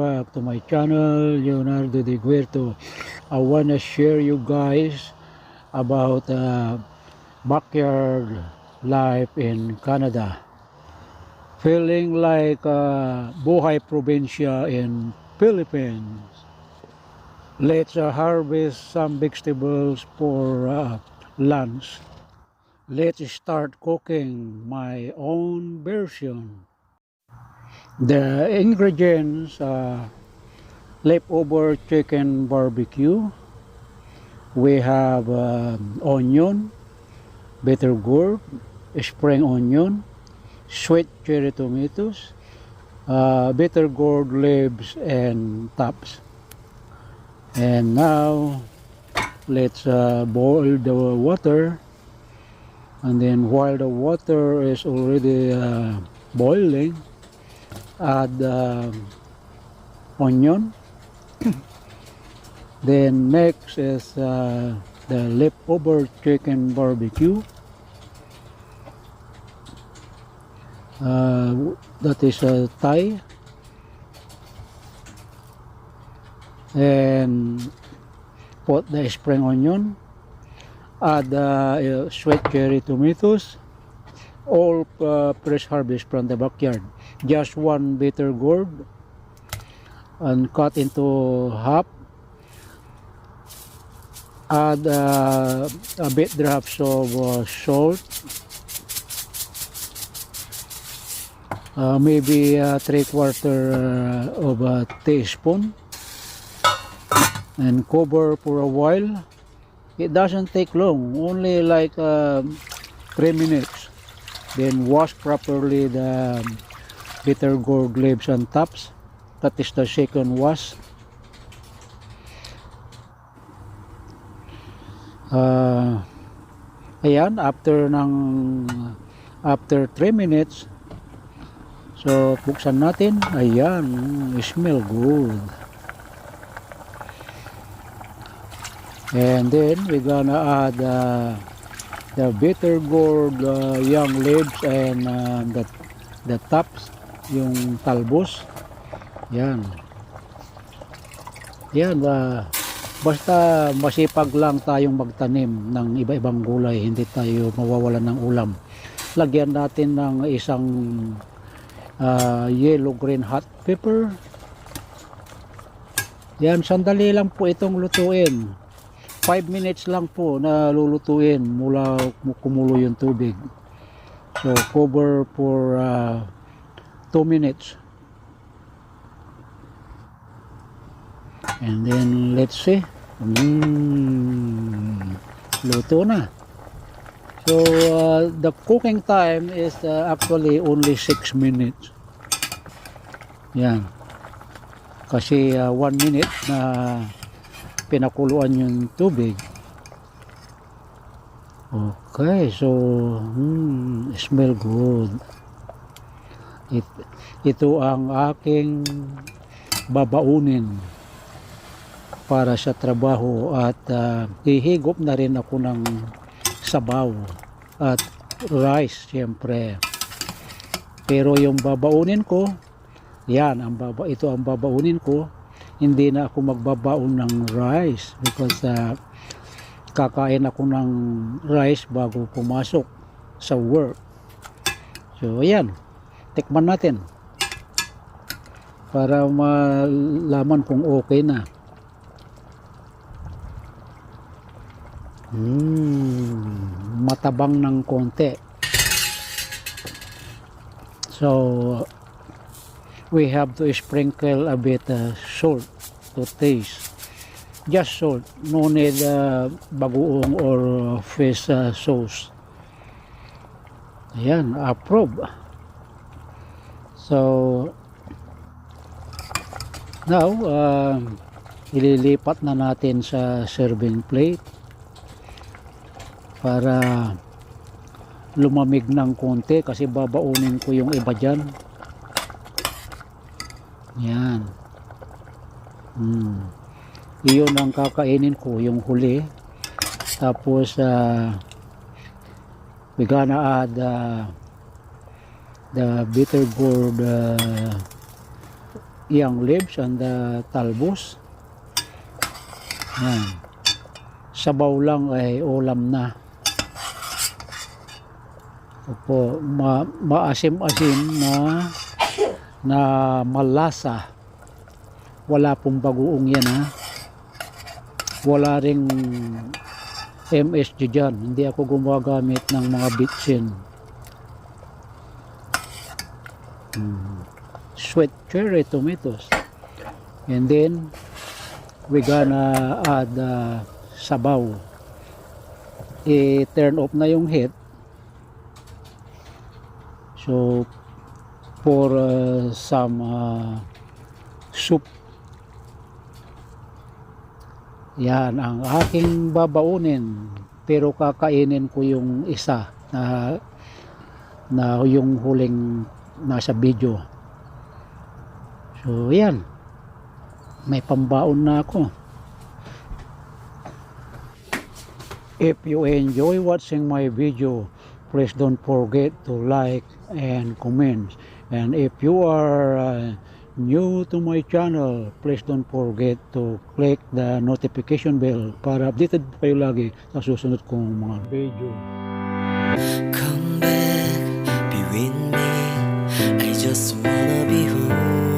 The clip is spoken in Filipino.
back to my channel, Leonardo De Guerto. I wanna share you guys about backyard life in Canada. Feeling like buhay probinsya in Philippines. Let's harvest some vegetables for lunch. Let's start cooking my own version. The ingredients: leftover chicken barbecue. We have onion, bitter gourd, spring onion, sweet cherry tomatoes, bitter gourd leaves and tops. And now let's boil the water, and then while the water is already boiling, add onion. Then next is the leftover chicken barbecue. That is Thai. And put the spring onion. Add sweet cherry tomatoes. All fresh harvest from the backyard. Just one bitter gourd and cut into half. Add a bit drops of salt, maybe 3/4 of a teaspoon, and cover for a while. It doesn't take long, only like 3 minutes. Then wash properly the bitter gourd leaves and tops. That is the second wash. Ayan, after 3 minutes, so buksan natin. Ayan, smell good. And then we're gonna add the bitter gourd young leaves and the tops, yung talbos. Yan. Yan, basta masipag lang tayong magtanim ng iba-ibang gulay, hindi tayo mawawalan ng ulam. Lagyan natin ng isang yellow green hot pepper. Yan, sandali lang po itong lutuin. 5 minutes lang po na lulutuin mula kumulo yung tubig. So cover for 2 minutes. And then let's see. Luto na. So the cooking time is actually only 6 minutes. Yan. Kasi 1 minute na pinakuluan yung tubig. Okay, so smell good. Ito ang aking babaunin para sa trabaho, at hihigop na rin ako ng sabaw at rice siyempre. Pero yung babaunin ko, yan, ito ang babaunin ko. Hindi na ako magbabaon ng rice because kakain ako ng rice bago pumasok sa work. So ayan, tikman natin para malaman kung okay na. Matabang ng konti. So we have to sprinkle a bit salt to taste. Just salt, no need bagoong or fish sauce. Ayan, approve. So now ililipat na natin sa serving plate para lumamig ng konti, kasi babaunin ko yung iba dyan. Yan. Iyon ang kakainin ko, yung huli. Tapos we gonna add the bitter gourd young leaves and the talbos. Yan. Sabaw lang ay ulam na. Opo, maasim-asim na malasa. Wala pong bagoong yan, ha. Wala ring MSG dyan. Hindi ako gumagamit ng mga bitsin. Sweet cherry tomatoes. And then we gonna add sabaw. I-turn off na yung heat. So for some soup. Yan ang aking babaunin, pero kakainin ko yung isa na yung huling nasa video. So yan, may pambaon na ako. If you enjoy watching my video, please don't forget to like and comment. And if you are new to my channel, please don't forget to click the notification bell para updated kayo lagi sa susunod kong mga video. Come back, be with me. I just wanna be home.